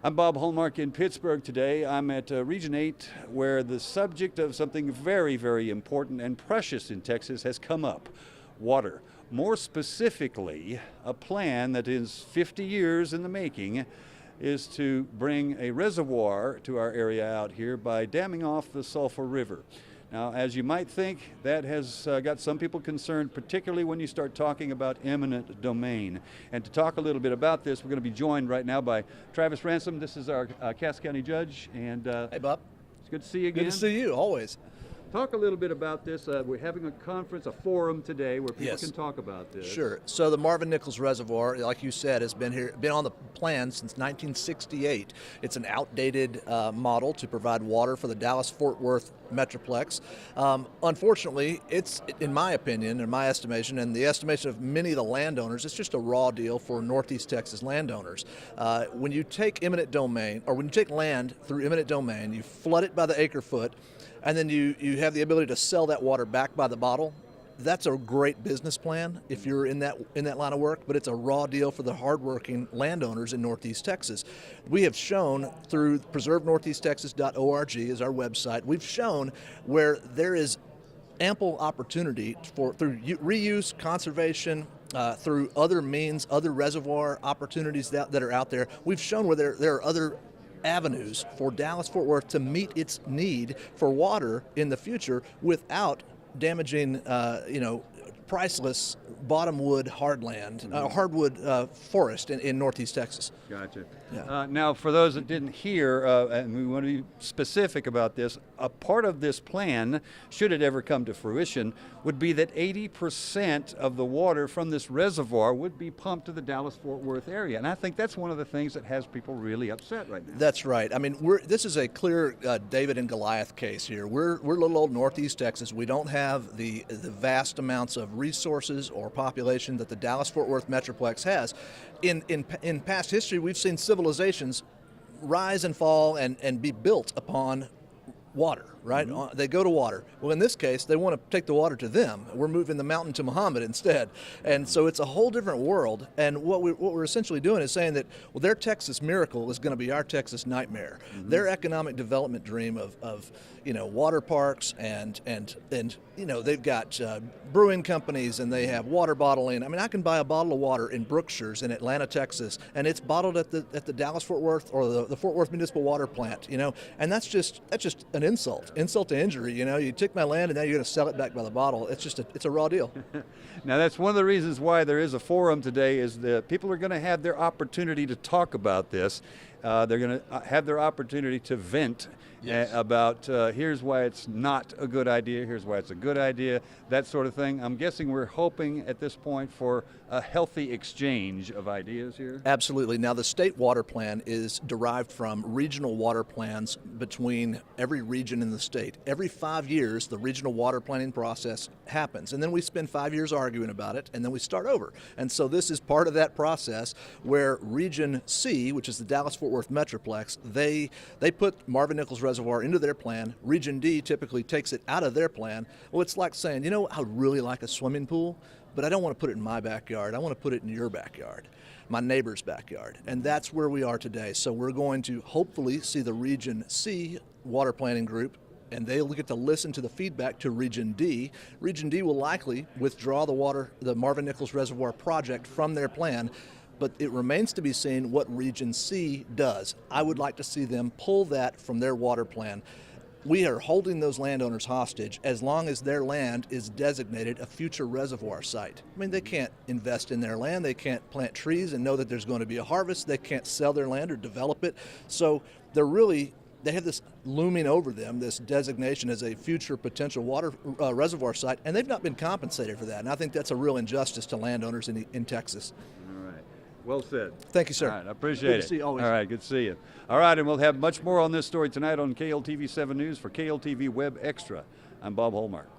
I'm Bob Hallmark in Pittsburg today. I'm at Region 8, where the subject of something very, very important and precious in Texas has come up: water. More specifically, a plan that is 50 years in the making is to bring a reservoir to our area out here by damming off the Sulphur River. Now, as you might think, that has got some people concerned, particularly when you start talking about eminent domain. And to talk a little bit about this, we're going to be joined right now by Travis Ransom. This is our Cass County judge. And hey, Bob. It's good to see you again. Good to see you, always. Talk a little bit about this. We're having a conference, a forum today where people can talk about this. Sure. So the Marvin Nichols Reservoir, like you said, has been on the plan since 1968. It's an outdated model to provide water for the Dallas-Fort Worth Metroplex. Unfortunately, it's, in my opinion, in my estimation, and the estimation of many of the landowners, it's just a raw deal for Northeast Texas landowners. When you take eminent domain, or when you take land through eminent domain, you flood it by the acre foot, and then you have the ability to sell that water back by the bottle. That's a great business plan if you're in that line of work, but it's a raw deal for the hardworking landowners in Northeast Texas. We have shown through preservenortheasttexas.org is our website. We've shown where there is ample opportunity through reuse, conservation, through other means, other reservoir opportunities that are out there. We've shown where there are other avenues for Dallas-Fort Worth to meet its need for water in the future without damaging, priceless bottomwood hardwood forest in Northeast Texas. Gotcha. Yeah. Now, for those that didn't hear, and we want to be specific about this, a part of this plan, should it ever come to fruition, would be that 80% of the water from this reservoir would be pumped to the Dallas-Fort Worth area. And I think that's one of the things that has people really upset right now. That's right. I mean, this is a clear David and Goliath case here. We're little old Northeast Texas. We don't have the vast amounts of resources or population that the Dallas-Fort Worth Metroplex has. In past history, we've seen civilizations rise and fall and be built upon water, right? Mm-hmm. They go to water. Well, in this case, they want to take the water to them. We're moving the mountain to Muhammad instead. And so it's a whole different world. And what we're essentially doing is saying that, well, their Texas miracle is going to be our Texas nightmare. Mm-hmm. Their economic development dream of water parks and they've got brewing companies and they have water bottling. I mean, I can buy a bottle of water in Brookshire's in Atlanta, Texas, and it's bottled at the Dallas-Fort Worth or the Fort Worth Municipal Water Plant, and that's just an insult to injury. You took my land and now you're going to sell it back by the bottle. It's a raw deal. Now, that's one of the reasons why there is a forum today, is that people are going to have their opportunity to talk about this. They're going to have their opportunity to vent. Yes. About here's why it's not a good idea, here's why it's a good idea, that sort of thing. I'm guessing we're hoping at this point for a healthy exchange of ideas here. Absolutely. Now, the state water plan is derived from regional water plans between every region in the state. Every 5 years, the regional water planning process happens, and then we spend 5 years arguing about it, and then we start over. And so this is part of that process where Region C, which is the Dallas-Fort Worth Metroplex, they put Marvin Nichols Reservoir into their plan. Region D typically takes it out of their plan. Well, it's like saying, I really like a swimming pool, but I don't want to put it in my backyard. I want to put it in your backyard, my neighbor's backyard. And that's where we are today. So we're going to hopefully see the Region C water planning group, and they'll get to listen to the feedback to Region D. Region D will likely withdraw the Marvin Nichols Reservoir project from their plan, but it remains to be seen what Region C does. I would like to see them pull that from their water plan. We are holding those landowners hostage as long as their land is designated a future reservoir site. I mean, they can't invest in their land, they can't plant trees and know that there's going to be a harvest, they can't sell their land or develop it. So they have this looming over them, this designation as a future potential water reservoir site, and they've not been compensated for that. And I think that's a real injustice to landowners in Texas. Well said. Thank you, sir. All right, I appreciate it. Good to see you always. All right, good to see you. All right, and we'll have much more on this story tonight on KLTV 7 News. For KLTV Web Extra, I'm Bob Hallmark.